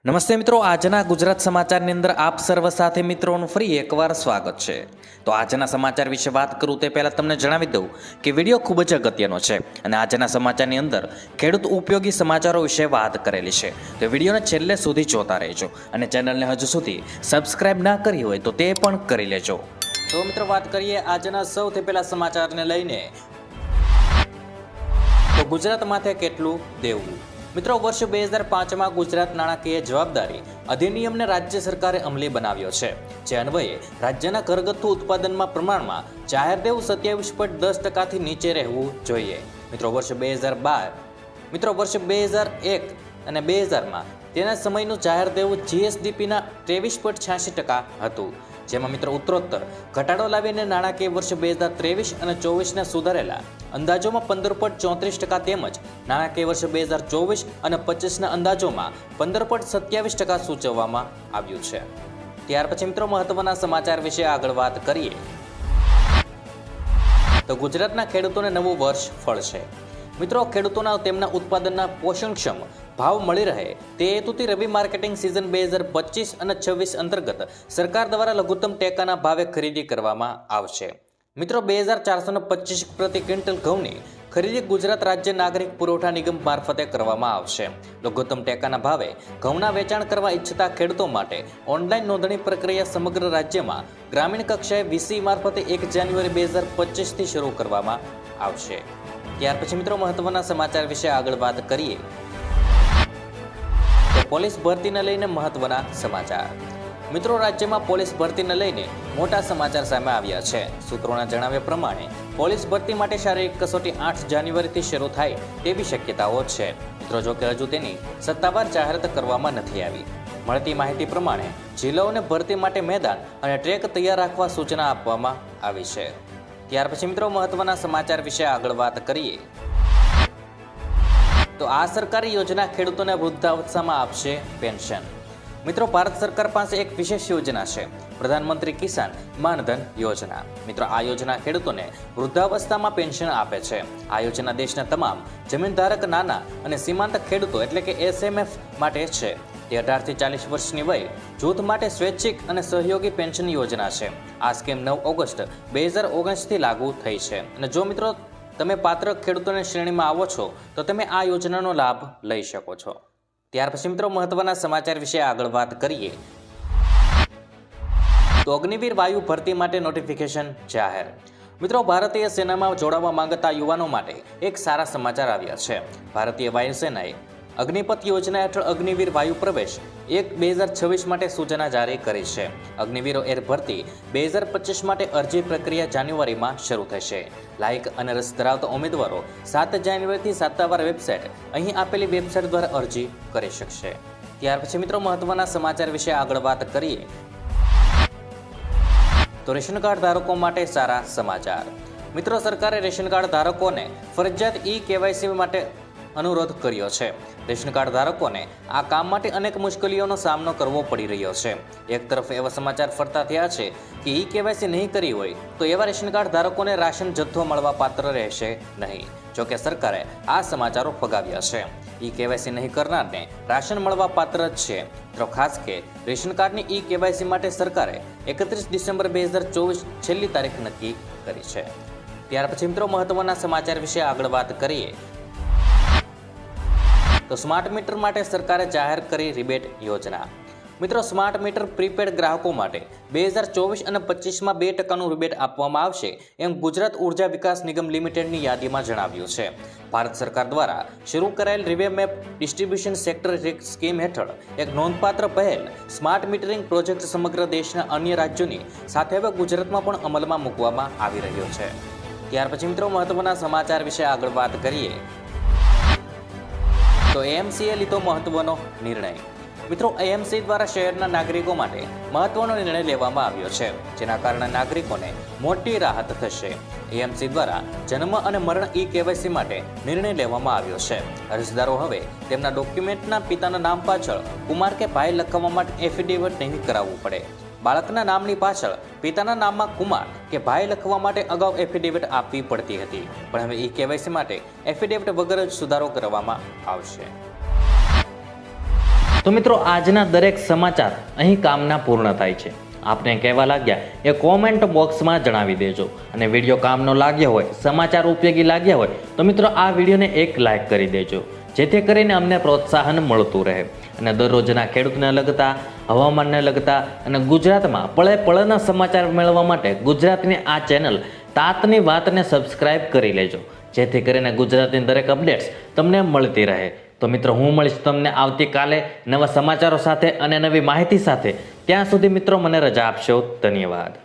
નમસ્તે મિત્રો, આજના ગુજરાત સમાચારની અંદર આપ સર્વ સાથે મિત્રોનું ફરી એકવાર સ્વાગત છે। તો આજના સમાચાર વિશે વાત કરું તે પહેલાં તમને જણાવી દઉં કે વિડીયો ખૂબ જ અગત્યનો છે અને આજના સમાચારની અંદર ખેડૂત ઉપયોગી સમાચારો વિશે વાત કરેલી છે। તો વિડીયોને છેલ્લે સુધી જોતા રહેજો અને ચેનલને હજુ સુધી સબસ્ક્રાઇબ ના કરી હોય તો તે પણ કરી લેજો। તો મિત્રો વાત કરીએ આજના સૌથી પહેલા સમાચારને લઈને। તો ગુજરાત માથે કેટલું દેવું? મિત્રો, વર્ષ 2005માં ગુજરાત નાણાકીય જવાબદારી અધિનિયમને રાજ્ય સરકારે અમલી બનાવ્યો છે, જે અન્વયે રાજ્યના ઘરગથ્થુ ઉત્પાદનમાં પ્રમાણમાં જાહેર દેવું 27.10%થી નીચે રહેવું જોઈએ। વર્ષ 2001 અને 2000માં તેના સમયનું જાહેર દેવું જીએસડીપીના 23.86% હતું, જેમાં ઉત્તરોત્તર ઘટાડો લાવીને નાણાકીય વર્ષ 2023 અને 24ના સુધારેલા અંદાજોમાં 15.34% તેમજ નાણાકીય વર્ષ 2024 અને 25ના અંદાજોમાં 15.27% સૂચવવામાં આવ્યું છે। ત્યાર પછી મહત્વના સમાચાર વિશે આગળ વાત કરીએ તો ગુજરાતના ખેડૂતોને નવું વર્ષ ફળશે। ખેડૂતોના તેમના ઉત્પાદનના પોષણક્ષમ ભાવ મળી રહે તે હેતુથી રવિ માર્કેટિંગ સિઝન 2025 અને 26 અંતર્ગત સરકાર દ્વારા લઘુત્તમ ટેકાના ભાવે ખરીદી કરવામાં આવશે। 2425 પ્રતિ ક્વિન્ટલ ઘઉંની ખરીદી ગુજરાત રાજ્ય નાગરિક પુરવઠા નિગમ મારફતે કરવામાં આવશે। લઘુત્તમ ટેકાના ભાવે ઘઉંના વેચાણ કરવા ઈચ્છતા ખેડૂતો માટે ઓનલાઈન નોંધણી પ્રક્રિયા સમગ્ર રાજ્યમાં ગ્રામીણ કક્ષાએ વીસી મારફતે 1 જાન્યુઆરી 2025થી શરૂ કરવામાં આવશે। ત્યાર પછી મહત્વના સમાચાર વિશે આગળ વાત કરીએ તો પોલીસ ભરતીને લઈને મહત્વના સમાચાર। રાજ્યમાં પોલીસ ભરતીને લઈને મોટા સમાચાર સામે આવ્યા છે। સૂત્રોના જણાવ્યા પ્રમાણે પોલીસ ભરતી માટે શારીરિક કસોટી 8 જાન્યુઆરીથી શરૂ થાય તેવી શક્યતાઓ છે। જો કે હજુ તેની સત્તાવાર જાહેરાત કરવામાં નથી આવી। મળતી માહિતી પ્રમાણે જિલ્લાઓને ભરતી માટે મેદાન અને ટ્રેક તૈયાર રાખવા સૂચના આપવામાં આવી છે। ત્યાર પછી મહત્વના સમાચાર વિશે આગળ વાત કરીએ તો આ સરકારી યોજના ખેડૂતોને વૃદ્ધાવસ્થામાં આપશે પેન્શન। ભારત સરકાર પાસે એક વિશેષ યોજના છે, પ્રધાનમંત્રી કિસાન માનધન યોજના। આ યોજના ખેડૂતોને વૃદ્ધાવસ્થામાં પેન્શન આપે છે। આ યોજના દેશના તમામ જમીનધારક નાના અને સીમાંત ખેડૂતો એટલે કે એસએમએફ માટે છે। તે 18 થી 40 વર્ષની વય જૂથ માટે સ્વૈચ્છિક અને સહયોગી પેન્શન યોજના છે। આ સ્કીમ 9 ઓગસ્ટ 2019થી લાગુ થઈ છે અને જો તમે પાત્ર ખેડૂતોની શ્રેણીમાં આવો છો તો તમે આ યોજનાનો લાભ લઈ શકો છો। ત્યાર પછી મહત્વના સમાચાર વિશે આગળ વાત કરીએ તો અગ્નિવીર વાયુ ભરતી માટે નોટિફિકેશન જાહેર। ભારતીય સેનામાં જોડાવા માંગતા યુવાનો માટે એક સારા સમાચાર આવ્યા છે। ભારતીય વાયુસેનાએ અગ્નિપથ યોજના હેઠળ અગ્નિવીર વાયુ પ્રવેશ 1/2026 માટે સૂચના જારી કરી છે। અગ્નિવીરો એર ભરતી 2025 માટે અરજી પ્રક્રિયા જાન્યુઆરીમાં શરૂ થશે। લાયક અને રસ ધરાવતા ઉમેદવારો 7 જાન્યુઆરીથી સત્તાવાર વેબસાઇટ અહીં આપેલી વેબસાઇટ દ્વારા અરજી કરી શકશે। ત્યાર પછી મહત્વના સમાચાર વિશે આગળ વાત કરીએ તો રેશન કાર્ડ ધારકો માટે સારા સમાચાર। સરકારે રેશન કાર્ડ ધારકોને ફરજિયાત કેવાયસી માટે અનુરોધ કર્યો છે। રેશન કાર્ડ ધારકોને આ કામ માટે અનેક મુશ્કેલીઓનો સામનો કરવો પડી રહ્યો છે। એક તરફ એવા સમાચાર ફરતા થયા છે કે કેવાયસી નહીં કરી હોય તો એવા રેશન કાર્ડ ધારકોને રાશન જથ્થો મળવા પાત્ર રહેશે નહીં। જોકે સરકારે આ સમાચારો ફગાવ્યા છે। કેવાયસી નહીં કરનારને રાશન મળવા પાત્ર જ છે। ખાસ કે રેશન કાર્ડની કેવાયસી માટે સરકારે 31 ડિસેમ્બર 2024 છેલ્લી તારીખ નક્કી કરી છે। ત્યાર પછી મહત્વના સમાચાર વિશે આગળ વાત કરીએ તો સ્માર્ટ મીટર માટે સરકારે જાહેર કરી રિબેટ યોજના। સ્માર્ટ મીટર પ્રીપેડ ગ્રાહકો માટે 2024 અને 25માં 2%નું રિબેટ આપવામાં આવશે એમ ગુજરાત ઉર્જા વિકાસ નિગમ લિમિટેડની યાદીમાં જણાવ્યું છે। ભારત સરકાર દ્વારા શરૂ કરાયેલ રિવેમેપ ડિસ્ટ્રીબ્યુશન સેક્ટર સ્કીમ હેઠળ એક નોંધપાત્ર પહેલ સ્માર્ટ મીટરિંગ પ્રોજેક્ટ સમગ્ર દેશના અન્ય રાજ્યોની સાથે હવે ગુજરાતમાં પણ અમલમાં મૂકવામાં આવી રહ્યો છે। ત્યાર પછી મહત્વના સમાચાર વિશે આગળ વાત કરીએ તો એએમસીએ લીધો મહત્વનો નિર્ણય। એએમસી દ્વારા શહેરના નાગરિકો માટે મહત્વનો નિર્ણય લેવામાં આવ્યો છે, જેના કારણે નાગરિકોને મોટી રાહત થશે। એએમસી દ્વારા જન્મ અને મરણ કેવાયસી માટે નિર્ણય લેવામાં આવ્યો છે। અરજદારો હવે તેમના ડોક્યુમેન્ટના પિતાના નામ પાછળ કુમાર કે ભાઈ લખવા માટે એફિડેવિટ નહીં કરાવવું પડે। બાળકના નામની પાછળ પિતાના નામમાં કુમાર કે ભાઈ લખવા માટે અગાઉ એફિડેવિટ આપવી પડતી હતી, પણ હવે કેવાયસી માટે એફિડેવિટ વગર જ સુધારો કરવામાં આવશે। તો મિત્રો આજના દરેક સમાચાર અહીં કામના પૂર્ણ થાય છે. આપને કહેવા લાગ્યા એ કોમેન્ટ બોક્સમાં જણાવી દેજો. અને વિડીયો કામનો લાગ્યો હોય, સમાચાર ઉપયોગી લાગ્યા હોય તો મિત્રો આ વિડીયોને એક લાઇક કરી દેજો, જેથી કરીને અમને પ્રોત્સાહન મળતું રહે અને દરરોજના ખેડૂતને લગતા, હવામાનને લગતા અને ગુજરાતમાં પળે પળના સમાચાર મેળવવા માટે ગુજરાતની આ ચેનલ તાતની વાતને સબસ્ક્રાઇબ કરી લેજો, જેથી કરીને ગુજરાતની દરેક અપડેટ્સ તમને મળતી રહે. તો મિત્રો હું મળીશ તમને આવતીકાલે નવા સમાચારો સાથે અને નવી માહિતી સાથે. ત્યાં સુધી મિત્રો મને રજા આપશો. ધન્યવાદ.